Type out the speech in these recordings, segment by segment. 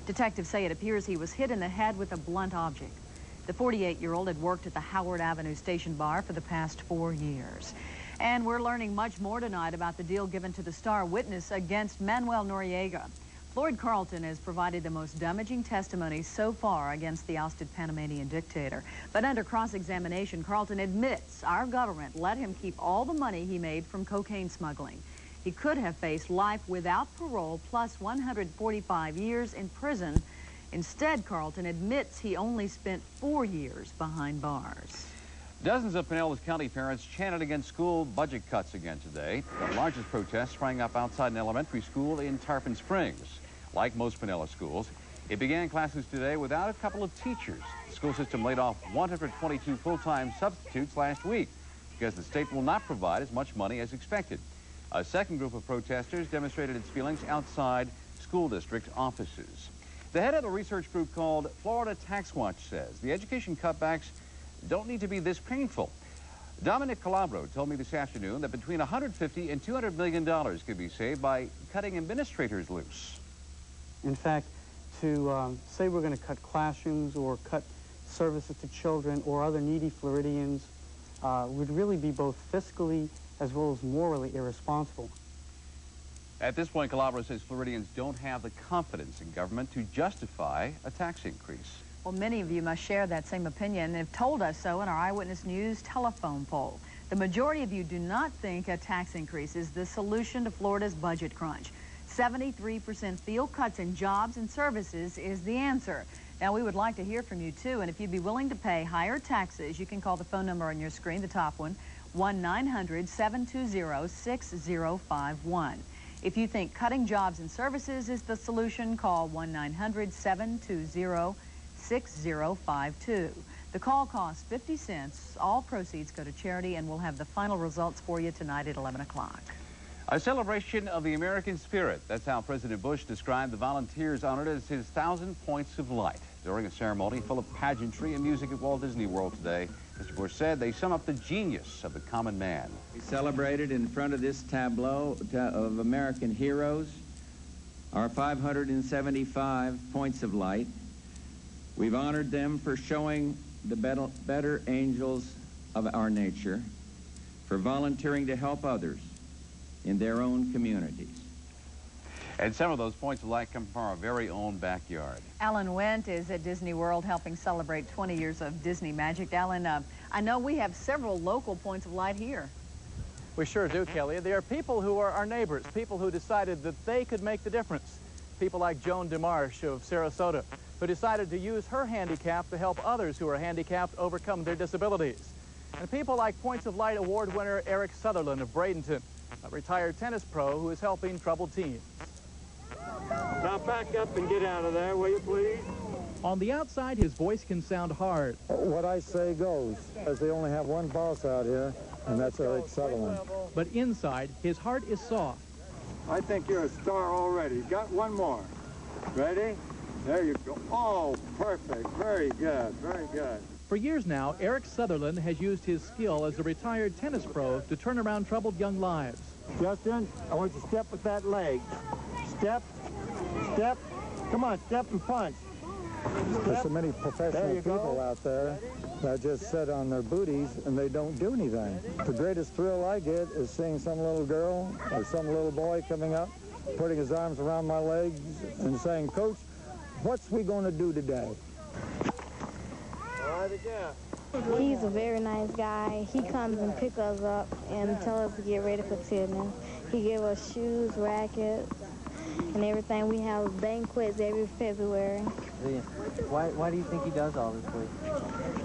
Detectives say it appears he was hit in the head with a blunt object. The 48-year-old had worked at the Howard Avenue Station Bar for the past 4 years. And we're learning much more tonight about the deal given to the star witness against Manuel Noriega. Floyd Carlton has provided the most damaging testimony so far against the ousted Panamanian dictator. But under cross-examination, Carlton admits our government let him keep all the money he made from cocaine smuggling. He could have faced life without parole plus 145 years in prison. Instead, Carlton admits he only spent 4 years behind bars. Dozens of Pinellas County parents chanted against school budget cuts again today. The largest protest sprang up outside an elementary school in Tarpon Springs. Like most Pinellas schools, it began classes today without a couple of teachers. The school system laid off 122 full-time substitutes last week because the state will not provide as much money as expected. A second group of protesters demonstrated its feelings outside school district offices. The head of a research group called Florida Tax Watch says the education cutbacks don't need to be this painful. Dominic Calabro told me this afternoon that between $150 and $200 million could be saved by cutting administrators loose. In fact, to say we're going to cut classrooms or cut services to children or other needy Floridians would really be both fiscally as well as morally irresponsible. At this point, Calabro says Floridians don't have the confidence in government to justify a tax increase. Well, many of you must share that same opinion and have told us so in our Eyewitness News telephone poll. The majority of you do not think a tax increase is the solution to Florida's budget crunch. 73% feel cuts in jobs and services is the answer. Now, we would like to hear from you, too, and if you'd be willing to pay higher taxes, you can call the phone number on your screen, the top one, 1-900-720-6051. If you think cutting jobs and services is the solution, call 1-900-720-6052. The call costs 50 cents. All proceeds go to charity, and we'll have the final results for you tonight at 11 o'clock. A celebration of the American spirit. That's how President Bush described the volunteers honored as his 1,000 points of light. During a ceremony full of pageantry and music at Walt Disney World today, Mr. Bush said they sum up the genius of the common man. We celebrated in front of this tableau of American heroes our 575 points of light. We've honored them for showing the better angels of our nature, for volunteering to help others in their own communities. And some of those points of light come from our very own backyard. Alan Wendt is at Disney World helping celebrate 20 years of Disney magic. Alan, I know we have several local points of light here. We sure do, Kelly. There are people who are our neighbors, people who decided that they could make the difference. People like Joan DeMarche of Sarasota, who decided to use her handicap to help others who are handicapped overcome their disabilities. And people like Points of Light Award winner Eric Sutherland of Bradenton, a retired tennis pro who is helping troubled teens. Now back up and get out of there, will you please? On the outside, his voice can sound hard. What I say goes, as they only have one boss out here, and that's Eric Sutherland. But inside, his heart is soft. I think you're a star already. Got one more. Ready? There you go. Oh, perfect. Very good. Very good. For years now, Eric Sutherland has used his skill as a retired tennis pro to turn around troubled young lives. Justin, I want you to step with that leg. Step, step. Come on, step and punch. There's so many professional people out there that just sit on their booties and they don't do anything. The greatest thrill I get is seeing some little girl or some little boy coming up, putting his arms around my legs and saying, "Coach, what's we going to do today?" All right, again. He's a very nice guy. He comes and picks us up and tells us to get ready for tennis. He gives us shoes, rackets, and everything. We have banquets every February. Why do you think he does all this for you?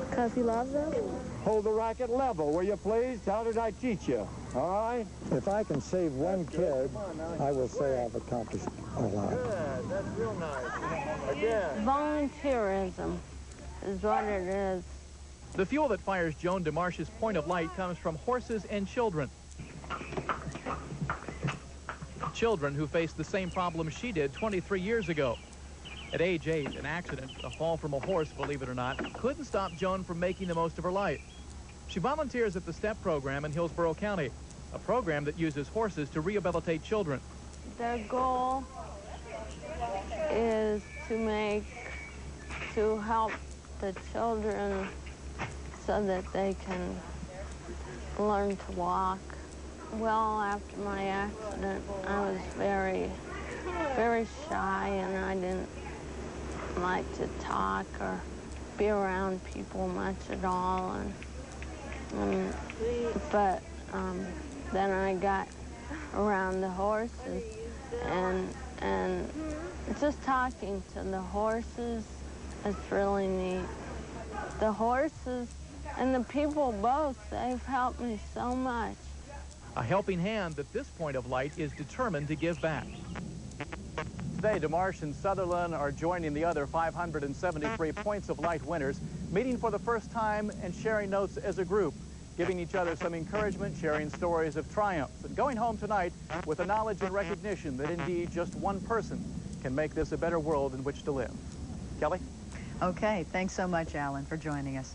Because he loves us. Hold the racket level, will you please? How did I teach you? All right? If I can save one kid, I will say I've accomplished a lot. Good. That's real nice. Again. Volunteerism is what it is. The fuel that fires Joan DeMarche's point of light comes from horses and children. Children who faced the same problem she did 23 years ago. At age 8, an accident, a fall from a horse, believe it or not, couldn't stop Joan from making the most of her life. She volunteers at the STEP program in Hillsborough County, a program that uses horses to rehabilitate children. Their goal is to help the children so that they can learn to walk. Well, after my accident, I was very, very shy, and I didn't like to talk or be around people much at all. But then I got around the horses, and just talking to the horses is really neat. The horses and the people both, they've helped me so much. A helping hand at this point of light is determined to give back. Today, DeMarsh and Sutherland are joining the other 573 Points of Light winners, meeting for the first time and sharing notes as a group, giving each other some encouragement, sharing stories of triumph, and going home tonight with the knowledge and recognition that indeed just one person can make this a better world in which to live. Kelly? Okay, thanks so much, Alan, for joining us.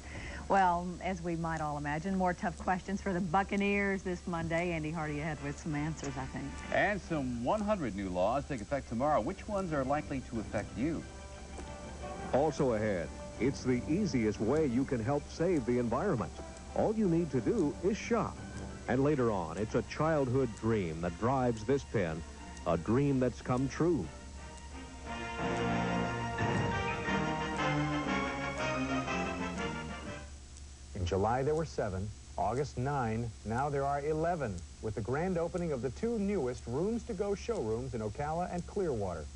Well, as we might all imagine, more tough questions for the Buccaneers this Monday. Andy Hardy ahead with some answers, I think. And some 100 new laws take effect tomorrow. Which ones are likely to affect you? Also ahead, it's the easiest way you can help save the environment. All you need to do is shop. And later on, it's a childhood dream that drives this pen, a dream that's come true. In July, there were 7. August, 9. Now there are 11, with the grand opening of the 2 newest Rooms to Go showrooms in Ocala and Clearwater.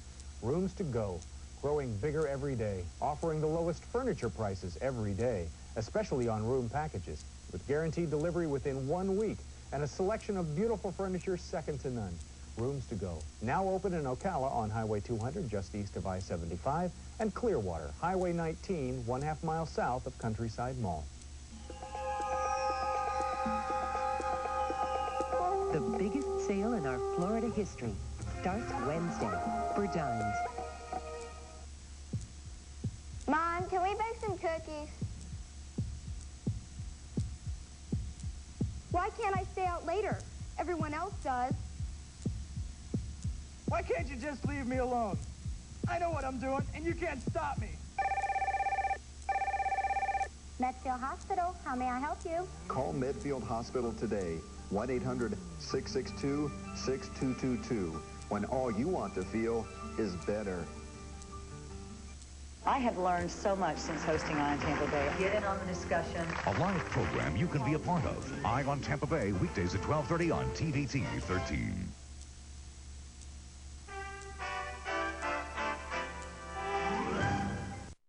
Rooms to Go, growing bigger every day, offering the lowest furniture prices every day, especially on room packages, with guaranteed delivery within 1 week and a selection of beautiful furniture second to none. Rooms to Go, now open in Ocala on Highway 200 just east of I-75, and Clearwater, Highway 19, 1/2 mile south of Countryside Mall. The biggest sale in our Florida history starts Wednesday for Dimes. Mom, can we bake some cookies? Why can't I stay out later? Everyone else does. Why can't you just leave me alone? I know what I'm doing, and you can't stop me. Medfield Hospital, how may I help you? Call Medfield Hospital today, 1-800-662-6222, when all you want to feel is better. I have learned so much since hosting Eye on Tampa Bay. Get in on the discussion. A live program you can be a part of. Eye on Tampa Bay, weekdays at 12:30 on TVT 13.